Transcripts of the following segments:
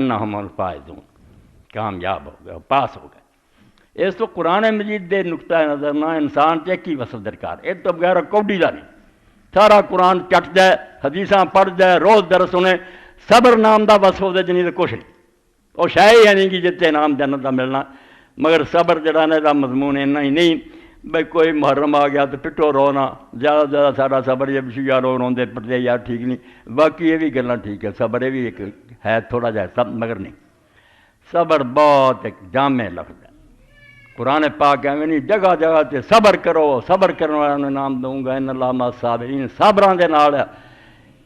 انہم الفائزون، کامیاب ہو گئے، پاس ہو گئے۔ اس تو قرآن مجید دے نقطۂ نظر نہ انسان تے کی وصف درکار، یہ تو بغیر کوڈی دا نہیں، سارا قرآن چٹ جائے، حدیثاں پڑھ جائے، روز درس سنے، صبر نام دا وصف ہو دے جنہیں دے کچھ نہیں، وہ شاید ہی نہیں کہ جتے انعام جنت دا ملنا، مگر صبر جڑا نے دا مضمون اتنا ہی نہیں بھئی کوئی محرم آ گیا تو پٹو رونا، زیادہ زیادہ سارا صبر یہ بھی یار روندے پڑتے یار ٹھیک نہیں، باقی یہ بھی گلاں ٹھیک ہے، صبر یہ بھی ایک ہے تھوڑا جہا سب، مگر نہیں، صبر بہت ایک جامع لفظ ہے۔ قرآن پاک ایویں نہیں، جگہ جگہ تے صبر کرو، صبر کرنے والوں نے انعام دوں گا، ان اللہ مع الصابرین، صابراں دے نال ہے۔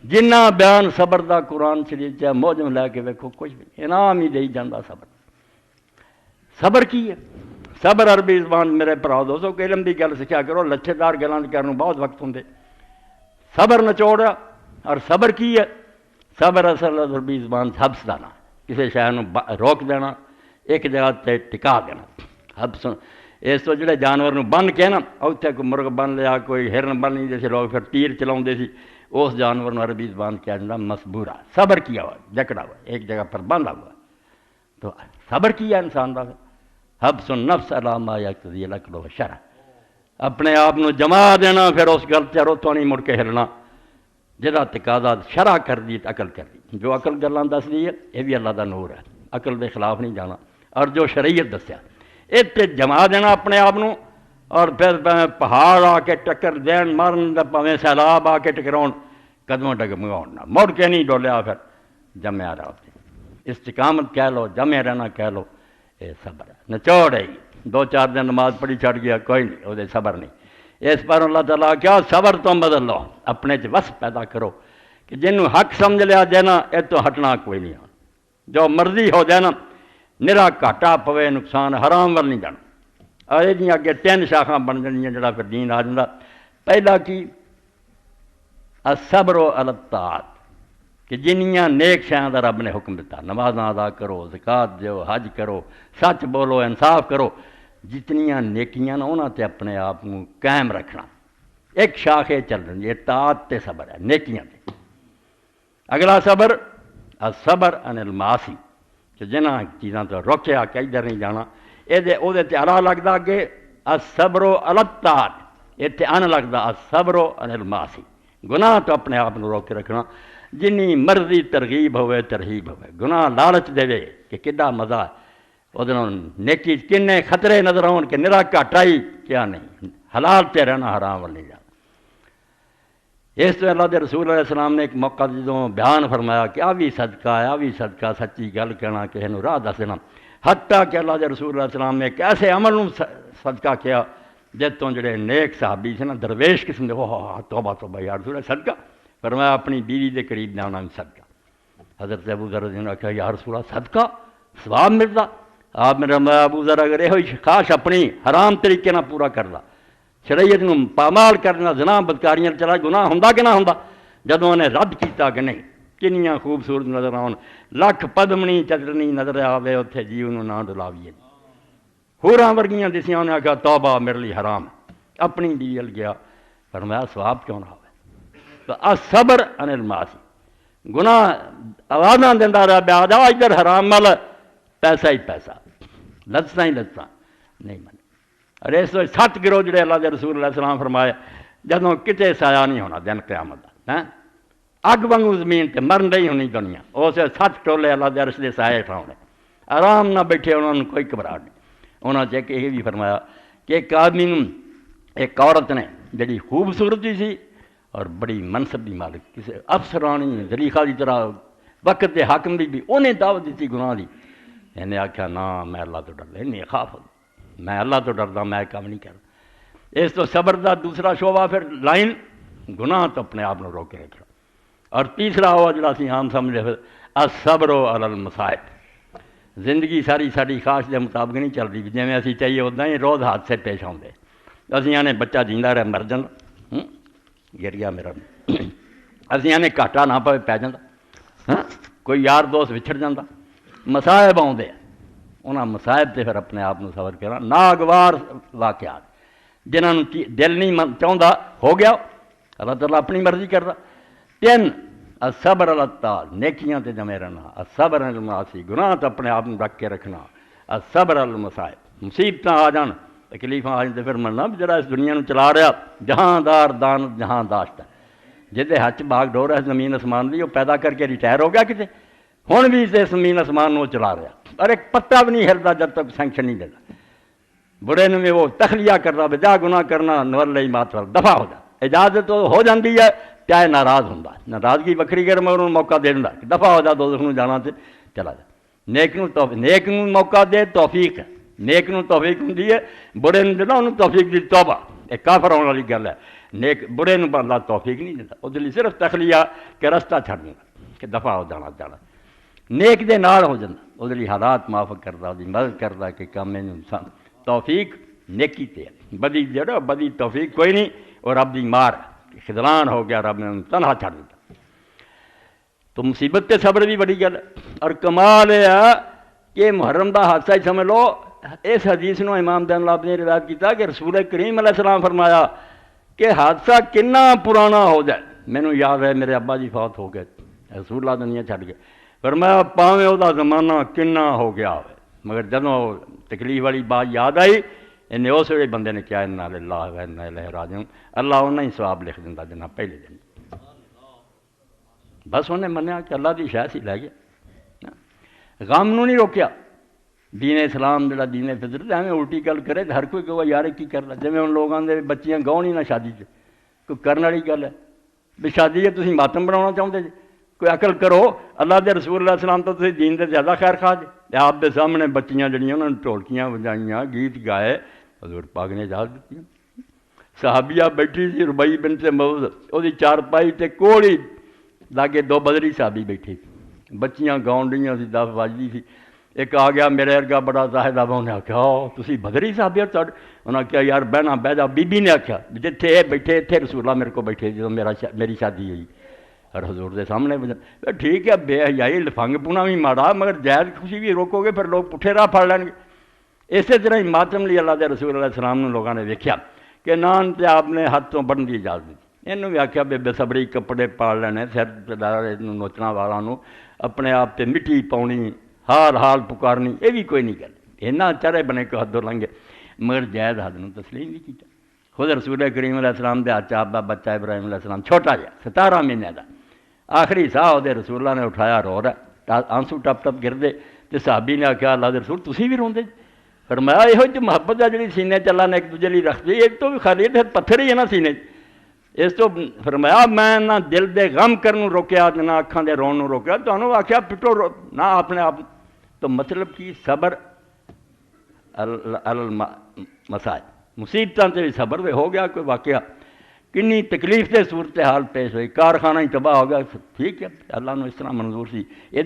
جنہ بیان صبر دا قرآن شریف چ موجم لے کے ویکھو کچھ بھی انعام ہی دئی جاندا صبر۔ صبر کی ہے؟ صبر عربی زبان میرے پراؤ دوستو کہ علم دی گل سکھیا کرو، لچھے دار گلاں کرن نوں بہت وقت ہوندے۔ صبر نچوڑا اور صبر کی ہے؟ صبر اصل عربی زبان حبس دا نا، کسی شے نوں روک دینا، ایک جگہ تے ٹکا دینا، حبس۔ اس تو جڑے جانور نوں بن کے نا، اوتھے کوئی مرغ بن لیا، کوئی ہرن بن لی، جیسے لوگ پھر تیر چلاؤندے سی، اس جانور نوں عربی زبان کیا جاتا مسبورہ، صبر کیا ہوا، جکڑا ہوا، ایک جگہ پر باندھا ہوا۔ تو صبر کیا انسان دا حبس النفس علی ما یقتضی العقل والشرع، اپنے آپ نو جما دینا، پھر اس گل تے روتوں نہیں مڑ کے ہلنا، جہاں تقاضا شرع کر دی عقل کر دی، جو عقل گلاں دس دی ہے یہ بھی اللہ دا نور ہے، عقل دے خلاف نہیں جانا، اور جو شریعت دسیا اتنے جما دینا اپنے آپ نو، اور پھر پہاڑ آ کے ٹکر دین مارن، پاویں سیلاب آ کے ٹکراؤن، قدموں ڈگمگاؤن نہ، مڑ کے نہیں ڈولیا، پھر جمیا رہا ہوتے، استقامت کہہ لو، جمے رہنا کہہ لو، یہ صبر ہے۔ نچوڑ ہے، دو چار دن نماز پڑھی چھڑ گیا کوئی نہیں، وہ صبر نہیں۔ اس پر اللہ تعالیٰ کیا صبر تو بدل لو، اپنے وس پیدا کرو کہ جنہوں حق سمجھ لیا جانا یہ تو ہٹنا کوئی نہیں، جو مرضی ہو جانا، نرا گھاٹا پوے نقصان حرام ول نہیں جانا۔ اور یہ اگے تین شاخاں بن جانیاں جڑا پھر دین آ جاتا۔ پہلا کی الصبر علی الطاعات، کہ جنیاں نیک شیاں دا رب نے حکم دیتا، نمازاں ادا کرو، زکوٰۃ دیو، حج کرو، سچ بولو، انصاف کرو، جتنیاں نیکیاں نا انہاں تے اپنے آپ کو قائم رکھنا۔ ایک شاخ یہ چل رہی ہے، اطاعت تے صبر ہے، نیکیاں تے۔ اگلا صبر الصبر عن المعاصی، کہ جنہاں چیزاں تو روکیا کہ ادھر نہیں جانا، او دے تے علا لگدا کہ الصبر علی الطاعات، اتنے ان لگدا الصبر عن المعاصی، گناہ تو اپنے آپ کو روک کے رکھنا، جنی مرضی ترغیب ہوئے ترہیب ہوئے، گناہ لالچ دے کہ کڈا مزہ ہے، وہ نیکی کنے خطرے نظر آن کہ نرا گھاٹائی کیا نہیں، حلال تے رہنا، حرام وال نہیں جانا۔ اس تو اللہ دے رسول علیہ السلام نے ایک موقع جدوں بیان فرمایا کہ آ بھی صدقہ ہے، آ بھی صدقہ، سچی گل کہنا، کسی نوں راہ دسنا، حتیٰ کہ اللہ دے رسول علیہ السلام نے ایک ایسے عمل نوں صدقہ کیا جتوں جڑے نیک صحابی سے نا درویش قسم دے، وہ توبہ توبہ یا رسول اللہ صدقہ، فرمایا اپنی بیوی دے قریب جانا بھی صدقہ۔ حضرت ابو ذر نے کہا یا رسول اللہ صدقہ ثواب ملتا؟ آپ نے فرمایا ابو ذر اگر یہ خواہش اپنی حرام طریقے نہ پورا کردا، شریعت نوں پامال کرنا، زنا بدکاریاں چلا، گناہ ہوندا کہ نہ ہوندا؟ جدوں انہیں رد کیتا کہ نہیں، کنیاں خوبصورت نظر آن، لکھ پدمنی چترنی نظر آوے، اتھے جی انہوں نہ ڈلاویے، ہوراں ورگیاں دسیاں، انہیں آخیا توبہ میرے لیے حرام، اپنی بیوی ول گیا، فرمایا ثواب کیوں نہ ہوئے؟ تو الصبر عن المعاصی، گناہ آوازاں دیندا رہا، بیاد آ ادھر حرام مل، پیسہ ہی پیسہ، لذتاں ہی لذتاں، نہیں من۔ اور اس تو 7 گروہ جڑے اللہ دے رسول علیہ السلام فرمائے جدوں کتے سایہ نہیں ہونا دن قیامت دا، اگ وانگو زمین تے مرن نہیں ہونی دنیا، اس 7 ٹولے اللہ دے عرش دے سائے ٹھاونے، آرام نہ بیٹھے، انہوں نے کوئی گھبراہٹ نہیں۔ انہوں نے یہ بھی فرمایا کہ ایک آدمی ایک عورت نے جڑی خوبصورتی سی اور بڑی منصب دی مالک، کسی افسرانی زلیخا دی طرح وقت دے حاکم دی بھی انہیں دعوت دیتی گناہ دی، انہیں آخیا نہ میں اللہ تو ڈردا، انہیں خاف، میں اللہ تو ڈردا، میں کام نہیں کرتا۔ اس تو صبر دا دوسرا شعبہ پھر لائن گناہ تو اپنے آپ کو روک کے رکھنا، اور تیسرا ہوا جڑا سی عام سمجھے الصبر علی المصائب، زندگی ساری ساری خواہش کے مطابق نہیں چل رہی، جی اسی چاہیے ادا ہی روز حادثے پیش آتے، اسی آنے بچہ جیندا رہے مر جانا، گر گیا میرا، اسی آنے گھاٹا نہ پے پی جاتا، کوئی یار دوست وچھڑ جاتا، مصائب آتے، انہاں مصائب سے پھر اپنے آپ کو صبر کرنا، ناگوار واقعات جنہوں دل نہیں چاہتا ہو گیا، اللہ تعالیٰ اپنی مرضی کرتا۔ 3 الصبر الطاعات نیکیاں تے جمے رہنا، الصبر علی المعاصی گناہ تو اپنے آپ ڈک کے رکھنا، الصبر علی المصائب مصیبتیں آ جان تکلیفاں آ جان تو پھر مننا بھی جڑا اس دنیا نو چلا رہا جہاں دار دان جہاں داشت ہے، جہدے ہاتھ باغ ڈور ہے زمین آسمان دی وہ پیدا کر کے ریٹائر ہو گیا کتے، ہن بھی اسے زمین آسمان وہ چلا رہا اور ایک پتا بھی نہیں ہلتا جب تک سینکشن نہیں دیتا، بڑے نے وہ تخلیہ کرنا بجا گناہ کرنا نور مات دفاع ہو جا اجازت ہو جاتی ہے چاہے ناراض ہوں ناراضگی وکری کر مگر موقع دے دوں دفاع ہو جا دوزخ نو جانا تے چلا جا نیک نو موقع دے توفیق ہے، نیک نو توفیق ہوں بڑے نو جنا انہوں توفیق دی توبہ ایک کافر ہونے والی گل ہے، نیک بڑے نو اللہ توفیق نہیں دیتا وہ لیے صرف تخلیہ کہ رستہ چھڑ دوں کہ دفاع ہو جانا نیک دے نال ہو جانا وہ لیے حالات معاف کرتا وہ مدد کرتا کہ کام انسان توفیق نیکی تے بدی جڑا بدی توفیق کوئی نہیں اور رب دی مار خذلان ہو گیا رب نے تنہا چھڑ دیتا تو مصیبت تے صبر بھی بڑی گل ہے اور کمال ہے کہ محرم دا حادثہ ہی سمجھ لو اس حدیث نو امام دین اللہ نے روایت کیتا کہ رسول کریم علیہ السلام فرمایا کہ حادثہ کنا پرانا ہو جائے مینوں یاد ہے میرے ابا جی فوت ہو گئے رسول اللہ دنیا چھڑ گئے فرمایا پاویں او دا زمانہ کنا ہو گیا ہوئے مگر جدوں تکلیف والی بات یاد آئی انہیں اس ویلے بندے نے کیا انا للہ و انا الیہ راجعون اللہ انہیں ہی ثواب لکھ دیندا جناب پہلے دن بس انہیں منیا کہ اللہ دی شاہ سی لے گیا غم نو نہیں روکیا دین اسلام جڑا دین فطرت ایویں الٹی گل کرے ہر کوئی کہے یار کی کرنا جویں ان لوگاں دے بچیاں گاؤں ہی نہ شادی چ کوئی کرن والی گل ہے بھی شادی ہے تسی ماتم بناਉਣਾ چاہتے جی کوئی عقل کرو اللہ دے رسول اللہ السلام تو تسی دین دے زیادہ خیر خواہ جی آپ دے سامنے بچیاں جڑیاں انہوں نے ڈھولکیاں بجائیاں گیت گائے حضور پاک نے اجازت دیتی صحابیہ بیٹھی سی ربیع بنت موز وہ چارپائی تے کول ہی لاگے دو بدری صحابی بیٹھی بچیاں گاؤں ڈیاں سی دف بجتی سی ایک آ گیا میرے ارگا بڑا زاہد آبا انہیں آخیا تسی بدری صحابی ہو انہیں آخیا یار بہنا بہ جا بی بی نے آخیا جتھے یہ بیٹھے اتنے رسول اللہ میرے کو بیٹھے جب میری شادی ہوئی اور حضور دے سامنے ٹھیک ہے بے حیائی لفنگ پونا بھی ماڑا مگر جائز خوشی بھی روکو گے پھر لوگ پٹھے راہ پھڑ لین گے اسی طرح ہی ماتم لی اللہ دے رسول علیہ السلام نے لوگوں نے ویکھیا کہ نان تے آپ نے ہاتھ تو بڑھن کی اجازت دی انہوں بھی آخیا بے صبری کپڑے پال لینے سر نوچنا والا اپنے آپ تے مٹی پاؤنی حال حال پکارنی یہ بھی کوئی نہیں گل اینا چرے بنے کو حدوں لنگے مگر جائز حد نو تسلیم نہیں کیتا خود رسول کریم علیہ السلام دے ہاتھ آپ بچہ ابراہیم علیہ السلام چھوٹا جہا 17 مہینے کا آخری ساہ وہ رسول اللہ نے اٹھایا رو رہا آنسو ٹپ ٹپ گرتے تو صحابی نے آخیا اللہ دے رسول تسی بھی روندے فرمایا یہ جو محبت ہے جی سینے چلا نے ایک دوجے لیے رکھتے ایک تو بھی خالی پتھر ہی ہے نا سینے اس تو فرمایا میں نہ دل دے غم کرن روکیا نہ اکھاں دے رون روکیا تمہوں آخیا پٹو نہ اپنے آپ تو مطلب کی صبر المصائب مصیبتاں تے بھی صبر دے ہو گیا کوئی واقعہ کنی تکلیف دے صورتحال پیش ہوئی کارخانہ ہی تباہ ہو گیا ٹھیک ہے اللہ نے اس طرح منظور سی